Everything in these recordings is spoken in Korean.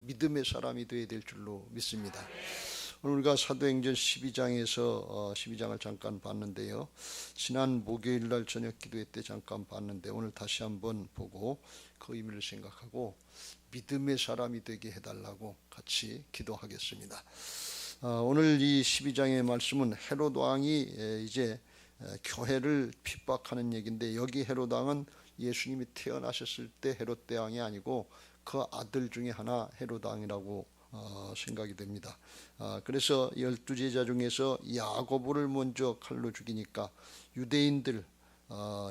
믿음의 사람이 되어야 될 줄로 믿습니다. 오늘 우리가 사도행전 12장에서 12장을 잠깐 봤는데요. 지난 목요일 날 저녁 기도회 때 잠깐 봤는데 오늘 다시 한번 보고 그 의미를 생각하고 믿음의 사람이 되게 해달라고 같이 기도하겠습니다. 오늘 이 12장의 말씀은 헤롯 왕이 이제 교회를 핍박하는 얘기인데, 여기 헤롯 왕은 예수님이 태어나셨을 때 헤롯 대왕이 아니고 그 아들 중에 하나 헤롯 왕이라고 생각이 됩니다. 그래서 12제자 중에서 야고보를 먼저 칼로 죽이니까 유대인들,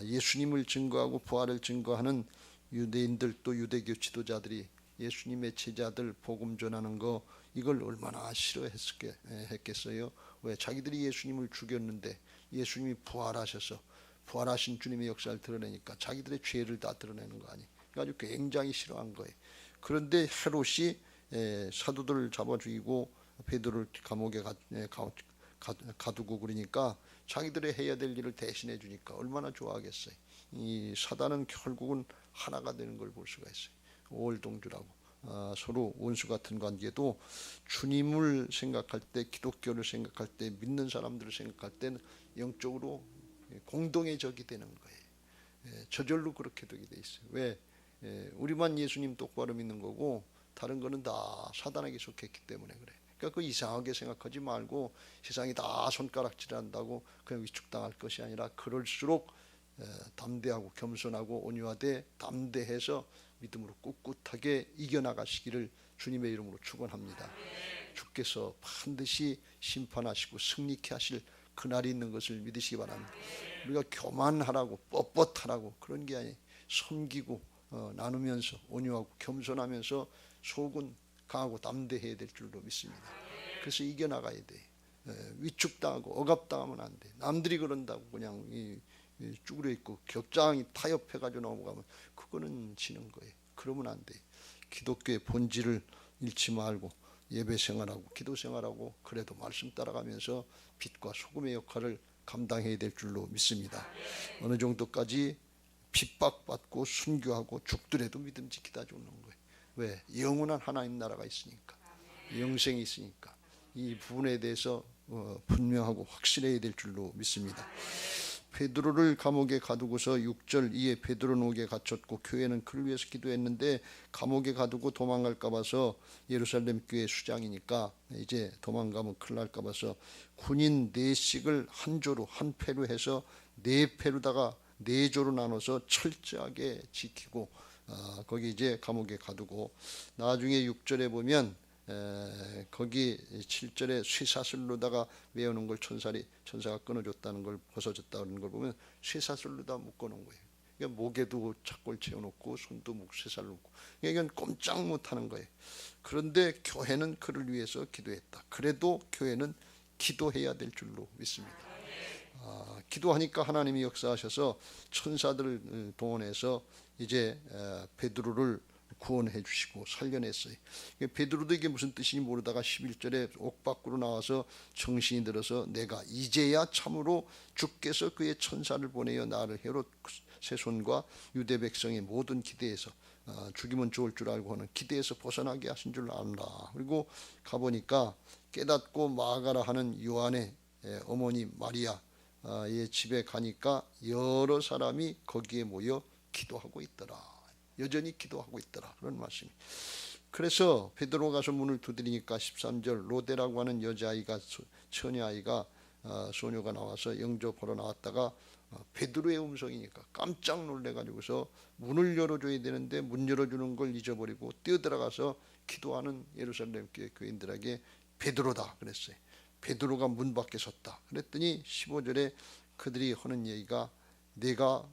예수님을 증거하고 부활을 증거하는 유대인들, 또 유대교 지도자들이 예수님의 제자들 복음 전하는 거 이걸 얼마나 싫어했겠어요. 왜? 자기들이 예수님을 죽였는데 예수님이 부활하셔서 부활하신 주님의 역사를 드러내니까 자기들의 죄를 다 드러내는 거 아니에요. 아주 굉장히 싫어한 거예요. 그런데 헤롯이 사도들을 잡아 죽이고 베드로를 감옥에 가두고 그러니까 자기들이 해야 될 일을 대신해 주니까 얼마나 좋아하겠어요. 이 사단은 결국은 하나가 되는 걸 볼 수가 있어요. 오월동주라고 서로 원수 같은 관계도 주님을 생각할 때, 기독교를 생각할 때, 믿는 사람들을 생각할 때는 영적으로 공동의 적이 되는 거예요. 저절로 그렇게 되게 돼 있어요. 왜? 우리만 예수님 똑바로 믿는 거고 다른 거는 다 사단에게 속했기 때문에 그래. 그러니까 그 이상하게 생각하지 말고 세상이 다 손가락질한다고 그냥 위축당할 것이 아니라 그럴수록 담대하고 겸손하고 온유하되 담대해서 믿음으로 꿋꿋하게 이겨나가시기를 주님의 이름으로 축원합니다. 주께서 반드시 심판하시고 승리케 하실 그날이 있는 것을 믿으시기 바랍니다. 우리가 교만하라고 뻣뻣하라고 그런 게 아니에요. 섬기고 나누면서 온유하고 겸손하면서 속은 강하고 담대해야 될 줄로 믿습니다. 그래서 이겨나가야 돼. 위축당하고 억압당하면 안 돼. 남들이 그런다고 그냥 쭈그려 있고 격장이 타협해가지고 넘어가면 그거는 지는 거예요. 그러면 안 돼. 기독교의 본질을 잃지 말고 예배 생활하고 기도 생활하고 그래도 말씀 따라가면서 빛과 소금의 역할을 감당해야 될 줄로 믿습니다. 어느 정도까지 핍박받고 순교하고 죽더라도 믿음 지키다 죽는 거예요. 왜? 영원한 하나님 나라가 있으니까, 영생이 있으니까 이 부분에 대해서 분명하고 확실해야 될 줄로 믿습니다. 베드로를 감옥에 가두고서 6절 이에 베드로는 옥에 갇혔고 교회는 그를 위해서 기도했는데 감옥에 가두고 도망갈까 봐서 예루살렘 교회 수장이니까 이제 도망가면 큰일 날까 봐서 군인 4씩을 한 조로 한 패로 해서 4패로다가 4조로 나눠서 철저하게 지키고 거기 이제 감옥에 가두고 나중에 6절에 보면 거기 7절에 쇠사슬로다가 외우는 걸 천사가 끊어줬다는 걸 벗어줬다는 걸 보면 쇠사슬로다 묶어놓은 거예요. 그러니까 목에도 착골 채워놓고 손도 쇠살 놓고 이건 꼼짝 못하는 거예요. 그런데 교회는 그를 위해서 기도했다. 그래도 교회는 기도해야 될 줄로 믿습니다. 기도하니까 하나님이 역사하셔서 천사들을 동원해서 이제 베드로를 구원해 주시고 살려냈어요. 베드로도 이게 무슨 뜻인지 모르다가 11절에 옥 밖으로 나와서 정신이 들어서 내가 이제야 참으로 주께서 그의 천사를 보내어 나를 헤롯 세손과 유대 백성의 모든 기대에서 죽이면 좋을 줄 알고 하는 기대에서 벗어나게 하신 줄 안다. 그리고 가보니까 깨닫고 마가라 하는 요한의 어머니 마리아의 집에 가니까 여러 사람이 거기에 모여 기도하고 있더라. 여전히 기도하고 있더라. 그런 말씀이. 그래서 베드로가 가서 문을 두드리니까 13절 로데라고 하는 여자아이가 처녀아이가 소녀가 나와서 영접하러 나왔다가 베드로의 음성이니까 깜짝 놀래가지고서 문을 열어줘야 되는데 문 열어주는 걸 잊어버리고 뛰어들어가서 기도하는 예루살렘 교회 교인들에게 베드로다 그랬어요. 베드로가 문 밖에 섰다. 그랬더니 15절에 그들이 하는 얘기가 내가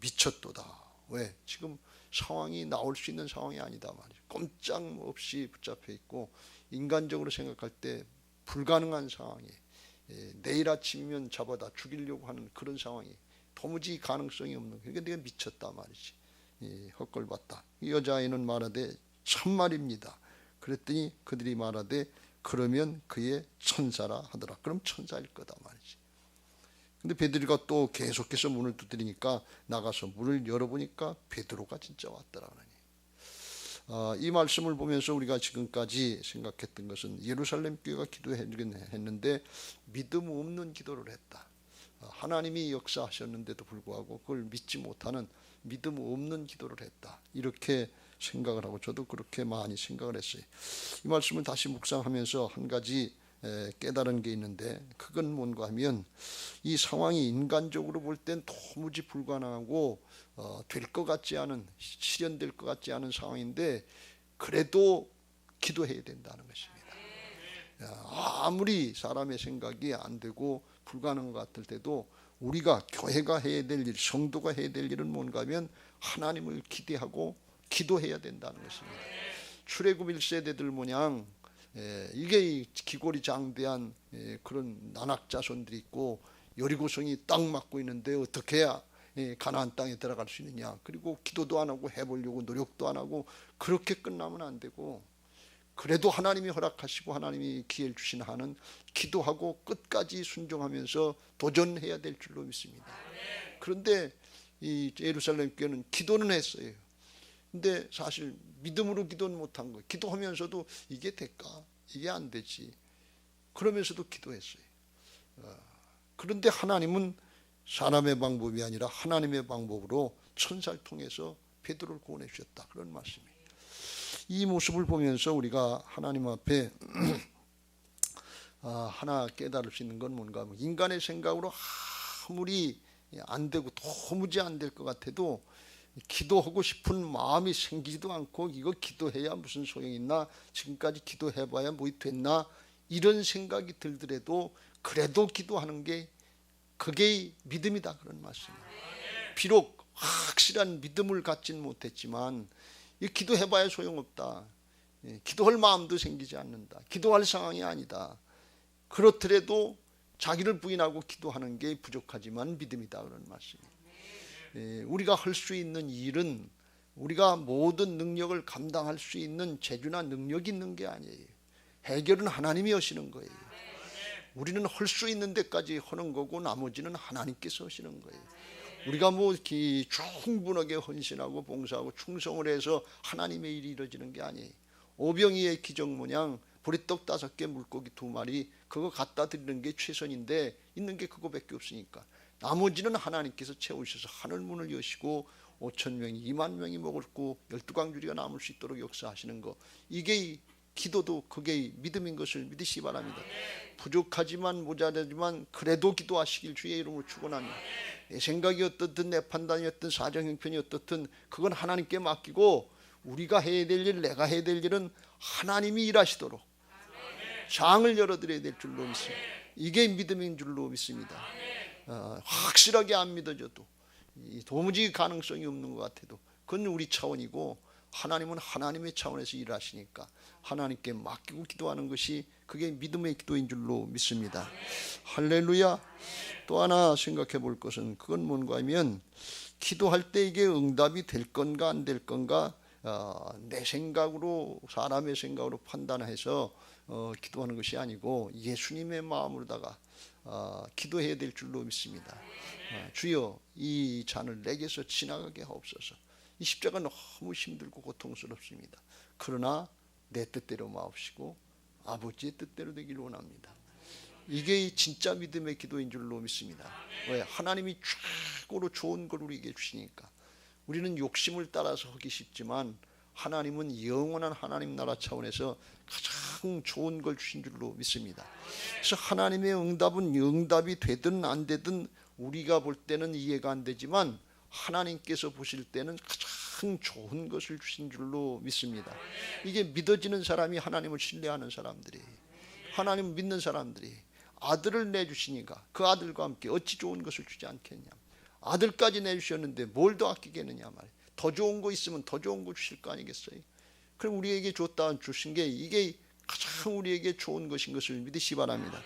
미쳤도다. 왜? 지금 상황이 나올 수 있는 상황이 아니다 말이죠. 꼼짝없이 붙잡혀 있고 인간적으로 생각할 때 불가능한 상황이 내일 아침이면 잡아다 죽이려고 하는 그런 상황이 도무지 가능성이 없는. 그러니까 내가 미쳤다 말이지. 헛걸봤다. 이 여자아이는 말하되 참말입니다. 그랬더니 그들이 말하되 그러면 그의 천사라 하더라. 그럼 천사일 거다 말이지. 근데 베드로가 또 계속해서 문을 두드리니까 나가서 문을 열어보니까 베드로가 진짜 왔더라. 이 말씀을 보면서 우리가 지금까지 생각했던 것은 예루살렘 교회가 기도했는데 믿음 없는 기도를 했다. 하나님이 역사하셨는데도 불구하고 그걸 믿지 못하는 믿음 없는 기도를 했다. 이렇게 생각을 하고 저도 그렇게 많이 생각을 했어요. 이 말씀을 다시 묵상하면서 한 가지 깨달은 게 있는데 그건 뭔가 하면 이 상황이 인간적으로 볼 땐 도무지 불가능하고 될 것 같지 않은, 실현될 것 같지 않은 상황인데 그래도 기도해야 된다는 것입니다. 아무리 사람의 생각이 안 되고 불가능한 것 같을 때도 우리가 교회가 해야 될 일, 성도가 해야 될 일은 뭔가 하면 하나님을 기대하고 기도해야 된다는 것입니다. 출애굽 1세대들 모양 이게 기골이 장대한 그런 난악자손들이 있고 여리고성이 땅 막고 있는데 어떻게 해야 가나안 땅에 들어갈 수 있느냐. 그리고 기도도 안 하고 해보려고 노력도 안 하고 그렇게 끝나면 안 되고 그래도 하나님이 허락하시고 하나님이 기회를 주신 한은 기도하고 끝까지 순종하면서 도전해야 될 줄로 믿습니다. 그런데 이 예루살렘 교회는 기도는 했어요. 근데 사실 믿음으로 기도는 못한 거예요. 기도하면서도 이게 될까? 이게 안 되지. 그러면서도 기도했어요. 그런데 하나님은 사람의 방법이 아니라 하나님의 방법으로 천사를 통해서 베드로를 구원해 주셨다. 그런 말씀이에요. 이 모습을 보면서 우리가 하나님 앞에 하나 깨달을 수 있는 건 뭔가 하면 인간의 생각으로 아무리 안 되고 도무지 안 될 것 같아도 기도하고 싶은 마음이 생기지도 않고 이거 기도해야 무슨 소용이 있나, 지금까지 기도해봐야 뭐 됐나, 이런 생각이 들더라도 그래도 기도하는 게 그게 믿음이다. 그런 말씀이에요. 비록 확실한 믿음을 갖진 못했지만 이 기도해봐야 소용없다. 기도할 마음도 생기지 않는다. 기도할 상황이 아니다. 그렇더라도 자기를 부인하고 기도하는 게 부족하지만 믿음이다. 그런 말씀이에요. 우리가 할 수 있는 일은 우리가 모든 능력을 감당할 수 있는 재주나 능력이 있는 게 아니에요. 해결은 하나님이 하시는 거예요. 우리는 할 수 있는 데까지 하는 거고 나머지는 하나님께서 하시는 거예요. 우리가 뭐 충분하게 헌신하고 봉사하고 충성을 해서 하나님의 일이 이루어지는 게 아니에요. 오병이의 기적 모양 보리떡 5개 물고기 2마리 그거 갖다 드리는 게 최선인데 있는 게 그거밖에 없으니까 나머지는 하나님께서 채우셔서 하늘문을 여시고 5,000명이 2만 명이 먹었고 12광주리가 남을 수 있도록 역사하시는 거, 이게 기도도 그게 믿음인 것을 믿으시기 바랍니다. 부족하지만 모자라지만 그래도 기도하시길 주의 이름으로 축원합니다. 내 생각이 어떻든 내 판단이 어떻든 사정 형편이 어떻든 그건 하나님께 맡기고 우리가 해야 될 일, 내가 해야 될 일은 하나님이 일하시도록 장을 열어드려야 될 줄로 믿습니다. 이게 믿음인 줄로 믿습니다. 확실하게 안 믿어져도 도무지 가능성이 없는 것 같아도 그건 우리 차원이고 하나님은 하나님의 차원에서 일하시니까 하나님께 맡기고 기도하는 것이 그게 믿음의 기도인 줄로 믿습니다. 할렐루야. 또 하나 생각해 볼 것은 그건 뭔가 하면 기도할 때 이게 응답이 될 건가 안 될 건가 내 생각으로 사람의 생각으로 판단해서 기도하는 것이 아니고 예수님의 마음으로다가 기도해야 될 줄로 믿습니다. 주여 이 잔을 내게서 지나가게 하옵소서. 이 십자가 너무 힘들고 고통스럽습니다. 그러나 내 뜻대로 마옵시고 아버지의 뜻대로 되기를 원합니다. 이게 진짜 믿음의 기도인 줄로 믿습니다. 왜? 하나님이 최고로 좋은 걸 우리에게 주시니까. 우리는 욕심을 따라서 하기 쉽지만 하나님은 영원한 하나님 나라 차원에서 가장 좋은 걸 주신 줄로 믿습니다. 그래서 하나님의 응답은 응답이 되든 안 되든 우리가 볼 때는 이해가 안 되지만 하나님께서 보실 때는 가장 좋은 것을 주신 줄로 믿습니다. 이게 믿어지는 사람이 하나님을 신뢰하는 사람들이, 하나님을 믿는 사람들이 아들을 내주시니까 그 아들과 함께 어찌 좋은 것을 주지 않겠냐. 아들까지 내주셨는데 뭘 더 아끼겠느냐 말이에요. 더 좋은 거 있으면 더 좋은 거 주실 거 아니겠어요. 그럼 우리에게 줬다 주신 게 이게 가장 우리에게 좋은 것인 것을 믿으시기 바랍니다.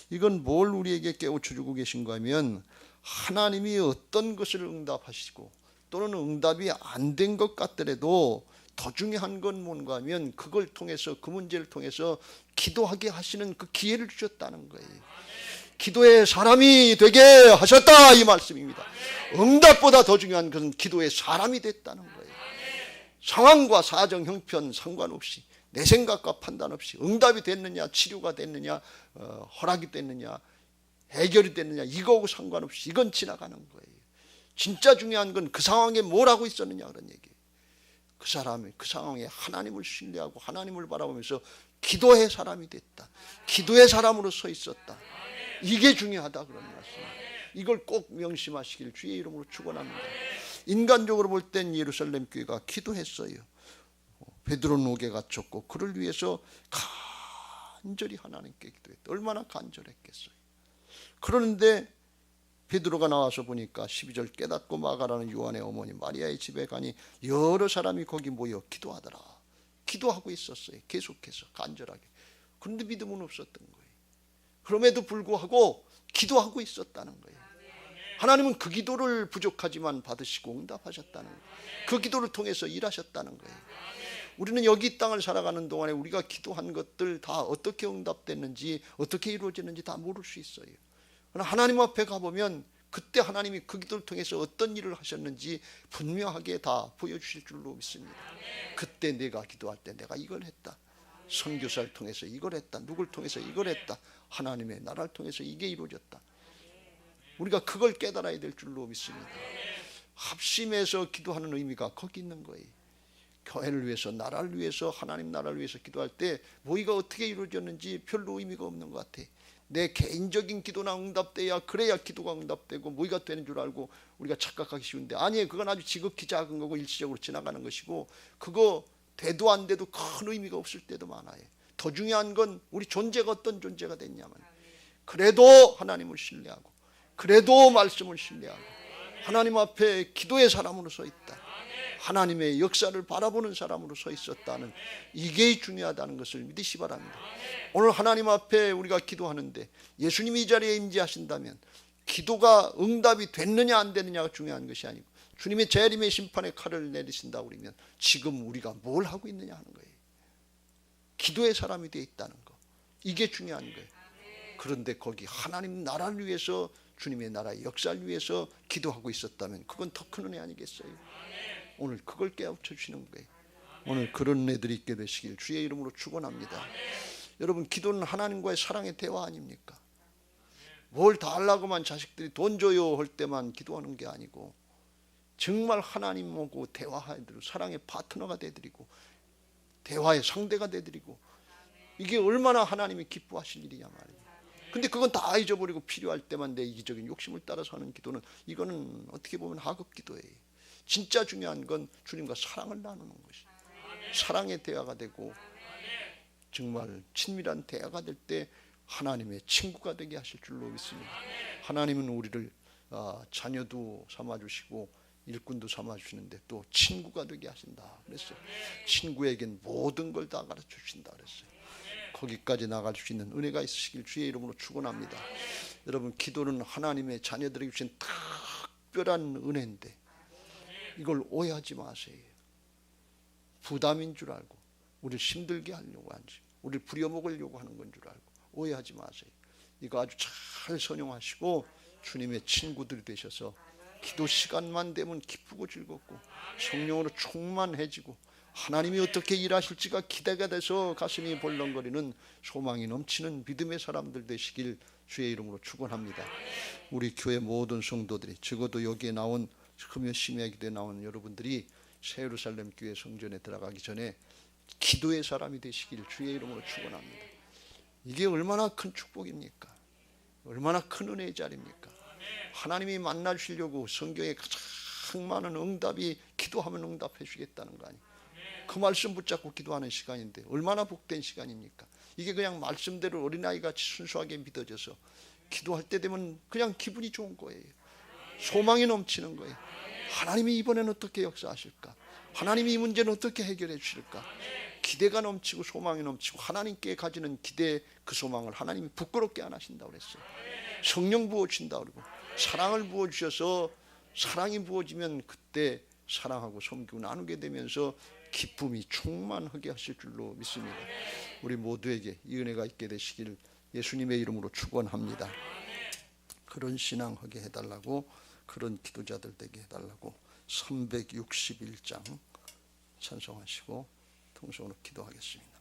이건 뭘 우리에게 깨우쳐 주고 계신가 하면 하나님이 어떤 것을 응답하시고 또는 응답이 안 된 것 같더라도 더 중요한 건 뭔가 하면 그걸 통해서 그 문제를 통해서 기도하게 하시는 그 기회를 주셨다는 거예요. 기도의 사람이 되게 하셨다 이 말씀입니다. 응답보다 더 중요한 것은 기도의 사람이 됐다는 거예요. 상황과 사정 형편 상관없이 내 생각과 판단 없이 응답이 됐느냐, 치료가 됐느냐, 허락이 됐느냐, 해결이 됐느냐, 이거하고 상관없이 이건 지나가는 거예요. 진짜 중요한 건 그 상황에 뭘 하고 있었느냐 그런 얘기예요. 그 사람이 그 상황에 하나님을 신뢰하고 하나님을 바라보면서 기도의 사람이 됐다. 기도의 사람으로 서 있었다. 이게 중요하다 그런 말씀입니다. 이걸 꼭 명심하시길 주의 이름으로 축원합니다. 인간적으로 볼 땐 예루살렘 교회가 기도했어요. 베드로는 옥에 갇혔고 그를 위해서 간절히 하나님께 기도했다. 얼마나 간절했겠어요. 그러는데 베드로가 나와서 보니까 12절 깨닫고 마가라는 요한의 어머니 마리아의 집에 가니 여러 사람이 거기 모여 기도하더라. 기도하고 있었어요. 계속해서 간절하게. 그런데 믿음은 없었던 거예요. 그럼에도 불구하고 기도하고 있었다는 거예요. 하나님은 그 기도를 부족하지만 받으시고 응답하셨다는 거예요. 그 기도를 통해서 일하셨다는 거예요. 우리는 여기 이 땅을 살아가는 동안에 우리가 기도한 것들 다 어떻게 응답됐는지 어떻게 이루어졌는지 다 모를 수 있어요. 그러나 하나님 앞에 가보면 그때 하나님이 그 기도를 통해서 어떤 일을 하셨는지 분명하게 다 보여주실 줄로 믿습니다. 그때 내가 기도할 때 내가 이걸 했다. 선교사를 통해서 이걸 했다. 누굴 통해서 이걸 했다. 하나님의 나라를 통해서 이게 이루어졌다. 우리가 그걸 깨달아야 될 줄로 믿습니다. 합심해서 기도하는 의미가 거기 있는 거예요. 교회를 위해서, 나라를 위해서, 하나님 나라를 위해서 기도할 때 뭐가 어떻게 이루어졌는지 별로 의미가 없는 것 같아. 내 개인적인 기도나 응답돼야 그래야 기도가 응답되고 뭐가 되는 줄 알고 우리가 착각하기 쉬운데 아니에요. 그건 아주 지극히 작은 거고 일시적으로 지나가는 것이고 그거 돼도 안 돼도 큰 의미가 없을 때도 많아요. 더 중요한 건 우리 존재가 어떤 존재가 됐냐면 그래도 하나님을 신뢰하고 그래도 말씀을 신뢰하고 하나님 앞에 기도의 사람으로 서 있다. 하나님의 역사를 바라보는 사람으로 서 있었다는 이게 중요하다는 것을 믿으시 바랍니다. 오늘 하나님 앞에 우리가 기도하는데 예수님이 이 자리에 임재하신다면 기도가 응답이 됐느냐 안 됐느냐가 중요한 것이 아니고 주님의 재림의 심판의 칼을 내리신다고 그러면 지금 우리가 뭘 하고 있느냐 하는 거예요. 기도의 사람이 되어 있다는 거. 이게 중요한 거예요. 그런데 거기 하나님 나라를 위해서 주님의 나라의 역사를 위해서 기도하고 있었다면 그건 더 큰 은혜 아니겠어요? 오늘 그걸 깨우쳐 주시는 거예요. 오늘 그런 애들이 있게 되시길 주의 이름으로 축원합니다. 여러분 기도는 하나님과의 사랑의 대화 아닙니까? 뭘 다 하려고만 자식들이 돈 줘요 할 때만 기도하는 게 아니고 정말 하나님하고 대화해드리고 사랑의 파트너가 되드리고 대화의 상대가 되드리고 이게 얼마나 하나님이 기뻐하실 일이냐 말이에요. 근데 그건 다 잊어버리고 필요할 때만 내 이기적인 욕심을 따라서 하는 기도는 이거는 어떻게 보면 하급 기도예요. 진짜 중요한 건 주님과 사랑을 나누는 것이 사랑의 대화가 되고 정말 친밀한 대화가 될 때 하나님의 친구가 되게 하실 줄로 믿습니다. 하나님은 우리를 자녀도 삼아주시고 일꾼도 삼아주시는데 또 친구가 되게 하신다 그랬어요. 친구에겐 모든 걸 다 가르쳐 주신다 그랬어요. 거기까지 나갈 수 있는 은혜가 있으시길 주의 이름으로 축원합니다. 여러분 기도는 하나님의 자녀들에게 주신 특별한 은혜인데 이걸 오해하지 마세요. 부담인 줄 알고 우리를 힘들게 하려고 하지 우리를 부려먹으려고 하는 건 줄 알고 오해하지 마세요. 이거 아주 잘 선용하시고 주님의 친구들이 되셔서 기도 시간만 되면 기쁘고 즐겁고 성령으로 충만해지고 하나님이 어떻게 일하실지가 기대가 돼서 가슴이 벌렁거리는 소망이 넘치는 믿음의 사람들 되시길 주의 이름으로 축원합니다. 우리 교회 모든 성도들이 적어도 여기에 나온 흑며 심야 기도에 나온 여러분들이 새 예루살렘 교회 성전에 들어가기 전에 기도의 사람이 되시길 주의 이름으로 축원합니다. 이게 얼마나 큰 축복입니까? 얼마나 큰 은혜의 자리입니까? 하나님이 만나주시려고 성경에 가장 많은 응답이 기도하면 응답해 주겠다는 거 아니에요. 그 말씀 붙잡고 기도하는 시간인데 얼마나 복된 시간입니까? 이게 그냥 말씀대로 어린아이같이 순수하게 믿어져서 기도할 때 되면 그냥 기분이 좋은 거예요. 소망이 넘치는 거예요. 하나님이 이번에는 어떻게 역사하실까? 하나님이 이 문제는 어떻게 해결해 주실까? 기대가 넘치고 소망이 넘치고 하나님께 가지는 기대 그 소망을 하나님이 부끄럽게 안 하신다고 그랬어요. 성령 부어주신다고 그러고 사랑을 부어주셔서 사랑이 부어지면 그때 사랑하고 섬기고 나누게 되면서 기쁨이 충만하게 하실 줄로 믿습니다. 우리 모두에게 이 은혜가 있게 되시길 예수님의 이름으로 축원합니다. 그런 신앙하게 해달라고 그런 기도자들 되게 해달라고 361장 찬송하시고 통성으로 기도하겠습니다.